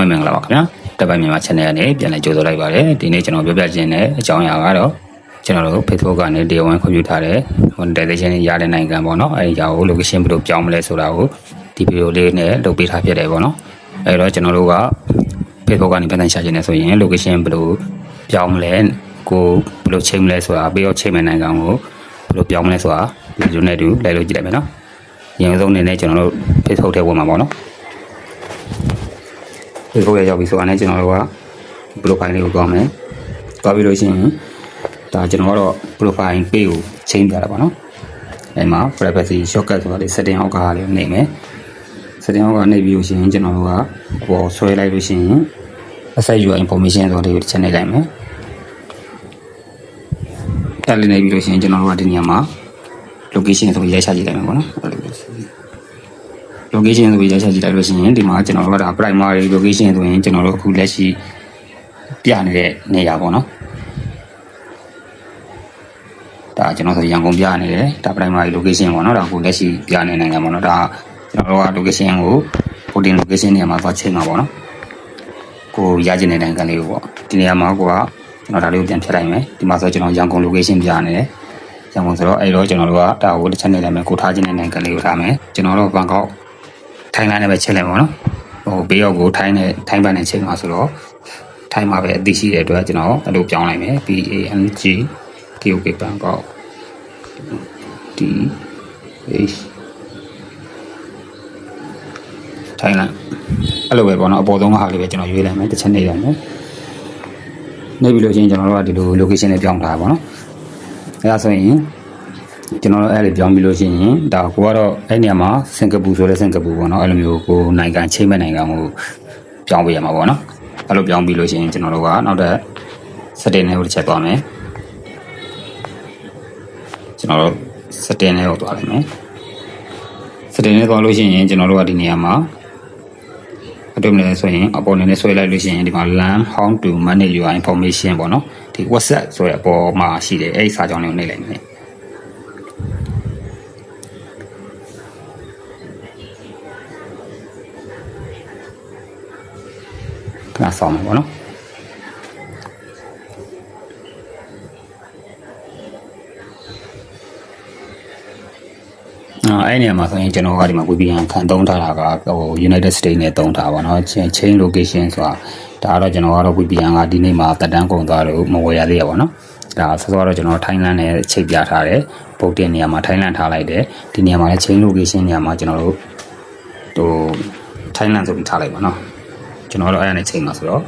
မင်္ဂလာပါခင်ဗျာတပတ်မြန်မာ channel ကနေပြန်လည်ကြိုဆိုလိုက်ပါတယ်ဒီနေ့ကျွန်တော်ပြောပြခြင်းနဲ့အကြောင်းအရာကတော့ကျွန်တော်တို့ Facebook ကနေတရားဝင်ခွင့်ပြုထားတဲ့ monetization ရတဲ့နိုင်ငံပေါ့နော်အဲဒီအကြောင်းကို location ဘယ်လိုပြောင်းမလဲဆိုတာကိုဒီဗီဒီယိုလေးနဲ့လုပ်ပေးထားဖြစ်တယ်ပေါ့နော်အဲတော့ကျွန်တော်တို့က Facebook ကနေပြန်ရှာခြင်းနဲ့ဆိုရင် location ဘယ်လိုပြောင်းမလဲကိုဘယ်လိုချိန်မလဲဆိုတာပြီးတော့ချိန်မဲ့နိုင်ငံကိုဘယ်လိုပြောင်းမလဲဆိုတာဗီဒီယိုနဲ့တူလိုက်လို့ကြည့်လိုက်မယ်နော်အရင်ဆုံးအနေနဲ့ကျွန်တော်တို့ Facebook ထဲဝင်မှာပေါ့နော်Facebook ရဲ့ရောက်ပြီဆိုတာနဲ့ကျွန်တော်တို့က profile လေးကိုကောင်းမယ်။ကောင်းပြီလို့ရှိရင်ဒါကျွန်တော်ကတော့ profile page ကိုချိန်ပြတာပါနော်။အဲဒီမှာ privacy shortcut ဆိုတာလေး setting အောက်ကလေးနှိပ်မယ်။ setting အောက်ကနှိပ်ပြီးလို့ရှိရင်ကျွန်တော်တို့ကပေါ်ဆွဲလိုက်လို့ရှိရင် asset your information ဆိုတာလေးကိုတစ်ချက်နှိပ်လိုက်မယ်။တက်လေးနှိပ်ပြီးလို့ရှိရင်ကျွန်တော်တို့ကဒီနေရာမှာ location ဆိုပြီးရိုက်ချကြည့်လိုက်မယ်ပေါ့နော်။ location ဆိုပြီးရိုက်ချကြည့်လိုက်လို့ရှိရင်ဒီမှာကျွန်တော်တို့ကဒါ primary location ဆိုရင်ကျွန်တော်တို့အခုလက်ရှိပြနေတဲ့နေရာပေါ့နော်ဒါကျွန်တော်ဆိုရန်ကုန်ပြနေတယ်ဒါ primary location ပေါ့နော်ဒါအခုလက်ရှိပြနေနိုင်ငံပေါ့နော်ဒါကျွန်တော်တို့က location ကို voting location နေရာမှာသွားချိန်မှာပေါ့နော်ကိုရကျင်တဲ့နိုင်ငံလေးကိုပေါ့ဒီနေရာမှာကိုကကျွန်တော်ဒါလေးကိုပြန်ဖြတ်လိုက်မယ်ဒီမှာဆိုကျွန်တော်ရန်ကုန် location ပြနေတယ်ရန်ကုန်ဆိုတော့အဲ့တော့ကျွန်တော်တို့ကဒါကိုတစ်ချက်နေလိုက်မယ်ကိုထားခြင်းတဲ့နိုင်ငံလေးကိုထားမယ်ကျွန်တော်တို့ဘန်ကောက်ထိုင်းလန်းနဲ့ပဲချက်လိုက်ပေါ့နော်ဟိုဘေးရောက်ကိုထိုင်းဘက်နဲ့ချိန်မှာဆိုတော့ထိုင်းမှာပဲအသိရှိတဲ့အတွက်ကျွန်တော်အဲ့လိုပြောင်းလိုက်မယ် BANG KOK ဘန်ကောက် DH ထိုင်းလန်းအဲ့လိုပဲပေါ့နော်အပေါ်ဆုံးကဟာလေးပဲကျွန်တော်ရွေးလိုက်မယ်တစ်ချက်နေလိုက်မယ်နေပြီးလို့ချင်းကျွန်တော်တို့ကဒီလို location နဲ့ပြောင်းထားပါပေါ့နော်အဲ့ဒါဆိုရင်ကျွန်တော်တို့အဲ့လိုပြောင်းပြီးလို့ရှိရင်ဒါကိုကတော့အဲ့နေရာမှာစင်ကာပူဆိုလဲစင်ကာပူပေါ့နော်အဲ့လိုမျိုးကိုနိုင်ငံချိန်မဲ့နိုင်ငံကိုပြောင်းပေးရမှာပေါ့နော်အဲ့လိုပြောင်းပြီးလို့ရှိရင်ကျွန်တော်တို့ကနောက်ထပ် setting တွေကိုတစ်ချက်သွားမယ်ကျွန်တော်တို့ setting တွေကိုသွားလိုက်မယ် setting တွေသွားလို့ရှိရင်ကျွန်တော်တို့ကဒီနေရာမှာအတူမလဲဆိုရင်အပေါ်နေနဲ့ဆွဲလိုက်လို့ရှိရင်ဒီမှာ learn how to manage your information ပေါ့နော်ဒီ WhatsApp ဆိုတဲ့အပေါ်မှာရှိတယ်အဲ့ဒီစာကြောင်းလေးကိုနှိပ်လိုက်မယ်ခဏဆောင်မှာပေါ့နော်အဲ့နေရာမှာဆိုရင်ကျွန်တော်ကဒီမှာ VPN ခံသုံးထားတာကဟို United States နဲ့သုံးထားပါတော့ chain location ဆိုတာဒါကတော့ကျွန်တော်ကတော့ VPN ကဒီနေ့မှာတက်တန်းကုန်သွားလို့မဝယ်ရသေးရပါတော့ဒါဆိုတော့ကျွန်တော်ထိုင်းလန်းနဲ့ချိန်ပြထားတယ်ပုတ်တဲ့နေရာမှာထိုင်းလန်းထားလိုက်တယ်ဒီနေရာမှာလည်း chain location နေရာမှာကျွန်တော်တို့ဟိုထိုင်းလန်းဆိုပြီးထားလိုက်ပါနော်ကျွန်တော်တို့အဲ့ဒါနဲ့ချိန်မှာဆိုတော့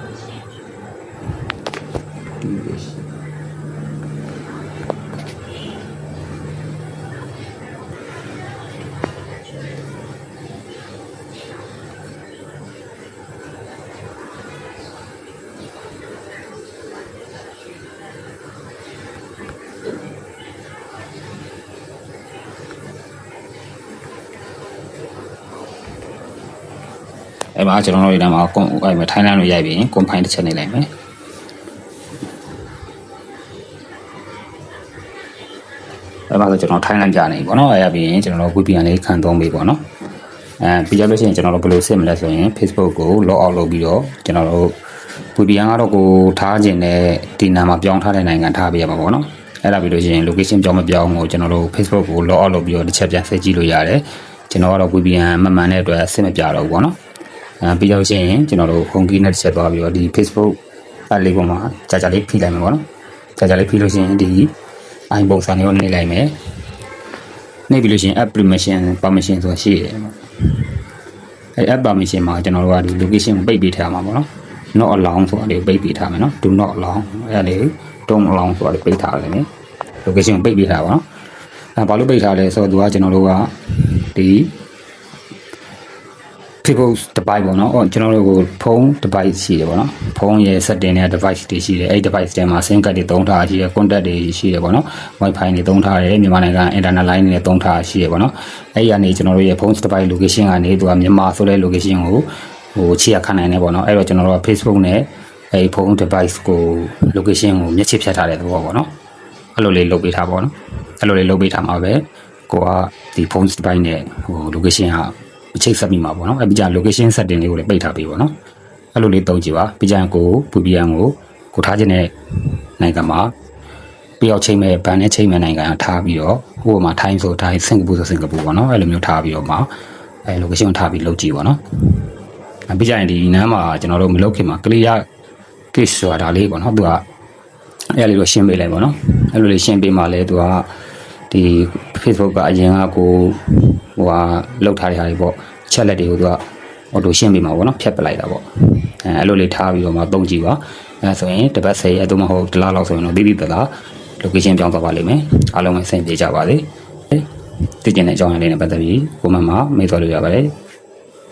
အဲ့မှာကျွန်တော်တို့ဒီမှာအဲ့မှာထိုင်းလန်းလို့ရိုက်ပြီးရင် confine တစ်ချက်နေလိုက်မယ်အဲ့မှာဆိုကျွန်တော်ထိုင်းလန်းကြာနေပြီပေါ့နော်အဲ့ရပြီးရင်ကျွန်တော်တို့ VPN လေးခံသုံးပြီပေါ့နော်ပြီးကြလို့ရှိရင်ကျွန်တော်တို့ဘယ်လိုစစ်မလဲဆိုရင် Facebook ကို log out လုပ်ပြီးတော့ကျွန်တော်တို့ VPN ကတော့ကိုထားခြင်းနဲ့ဒီနာမှာပြောင်းထားတဲ့နိုင်ငံထားပေးရမှာပေါ့နော်အဲ့ဒါပြီးလို့ရှိရင် location ပြောင်းမပြောင်းကိုကျွန်တော်တို့ Facebook ကို log out လုပ်ပြီးတော့တစ်ချက်ပြန်ဆက်ကြည့်လို့ရတယ်ကျွန်တော်ကတော့ VPN မမှန်တဲ့အတွက်စစ်မပြတော့ဘူးပေါ့နော်ပြီးတော့ရှိရင်ကျွန်တော်တို့ home key နဲ့တစ်ချက်သွားပြီးတော့ဒီ Facebook အဲ့လေးပေါ်မှာကြာလေးဖိလိုက်မယ်ပေါ့နော်ကြာလေးဖိလို့ရှိရင်ဒီ iPhone ပုံစံမျိုးနှိပ်လိုက်မယ်နှိပ်ပြီးလို့ရှိရင် app permission ဆိုတာရှိတယ်အဲ့ app permission မှာကျွန်တော်တို့ကဒီ location ကိုပိတ်ပေးထားမှာပေါ့နော် not allow ဆိုတာလေးပိတ်ပေးထားမယ်နော် do not allow အဲ့ဒါလေး don't allow ဆိုတာလေးပိတ်ထားတယ်နော် location ကိုပိတ်ပေးထားပါနော်အဲ့ဘာလို့ပိတ်ထားလဲဆိုတော့သူကကျွန်တော်တို့ကဒီ Facebook device ပေါ့နော်ကျွန်တော်တို့ကိုဖုန်း device ရှိတယ်ပေါ့နော်ဖုန်းရဲ့ setting နဲ့ device တွေရှိတယ်အဲ့ device တွေမှာ SIM card တွေသုံးထားရှိတယ် contact တွေရှိတယ်ပေါ့နော် Wi-Fi တွေသုံးထားတယ်မြန်မာနိုင်ငံ internet line တွေသုံးထားရှိတယ်ပေါ့နော်အဲ့ဒီကနေကျွန်တော်တို့ရဲ့ဖုန်း device location ကနေသူကမြန်မာဆိုတဲ့ location ကိုဟိုချီရခံနိုင်တယ်ပေါ့နော်အဲ့တော့ကျွန်တော်တို့က Facebook နဲ့အဲ့ဖုန်း device ကို location ကိုမျက်ခြေဖြတ်ထားတဲ့သဘောပေါ့နော်အဲ့လိုလေးလုပ်ပေးထားပေါ့နော်အဲ့လိုလေးလုပ်ပေးထားမှာပဲကိုကဒီဖုန်း device နဲ့ဟို location ဟာချိတ်ဆက်မိမှာပေါ့နော်အဲ့ပြီးကြ location setting လေးကိုလည်းပိတ်ထားပေးပေါ့နော် အဲ့လိုလေးသုံးကြည့်ပါပြီးကြရင်ကို VPN ကိုထားခြင်းတဲ့နိုင်ငံမှာပြီးတော့ချိန်မဲ့ဘန်နဲ့ချိန်မဲ့နိုင်ငံကထားပြီးတော့ဟိုမှာထိုင်းဆိုထိုင်းစင်ကာပူဆိုစင်ကာပူပေါ့နော်အဲ့လိုမျိုးထားပြီးတော့မှအဲ့ location ထားပြီးလုပ်ကြည့်ပေါ့နော်ပြီးကြရင်ဒီနမ်းမှာကျွန်တော်တို့မလုပ်ခင်မှာ clear case ဆိုတာလေးပေါ့နော်သူကအဲ့လိုရှင်းပေးလိုက်ပေါ့နော်အဲ့လိုလေးရှင်းပေးမှလဲသူကဒီ Facebook ကအရင်ကကိုဟိုဟာလောက်ထားတဲ့ဟာတွေပေါ့ချက်လက်တွေကိုသူကအော်တိုရှင်းပေးမှာပေါ့နော်ဖြတ်ပလိုက်တာပေါ့အဲ့လိုလေးထားပြီးတော့မှသုံးကြည့်ပါအဲ့ဆိုရင်တစ်ပတ်10ရက်သို့မဟုတ်တစ်လလောက်ဆိုရင်တော့တိတိတလား location ပြောင်းသွားပါလိမ့်မယ်အားလုံးပဲဆင်ပြေကြပါစေသိကျင်တဲ့အကြောင်းအရာလေးနဲ့ပတ်သက်ပြီးကိုမမေးသွားလို့ရပါတယ်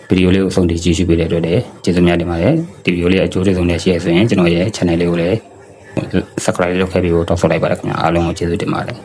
ဗီဒီယိုလေးကိုအဆုံးထိကြည့်ရှုပေးတဲ့အတွက်လည်းကျေးဇူးများတင်ပါတယ်ဒီဗီဒီယိုလေးအကျိုးကျေးဇူးနဲ့ share ဆိုရင်ကျွန်တော်ရဲ့ channel လေးကိုလည်း subscribe လုပ်ခဲ့ပြီးတော့တောင်းဆိုလိုက်ပါရခင်ဗျာအားလုံးကိုကျေးဇူးတင်ပါတယ်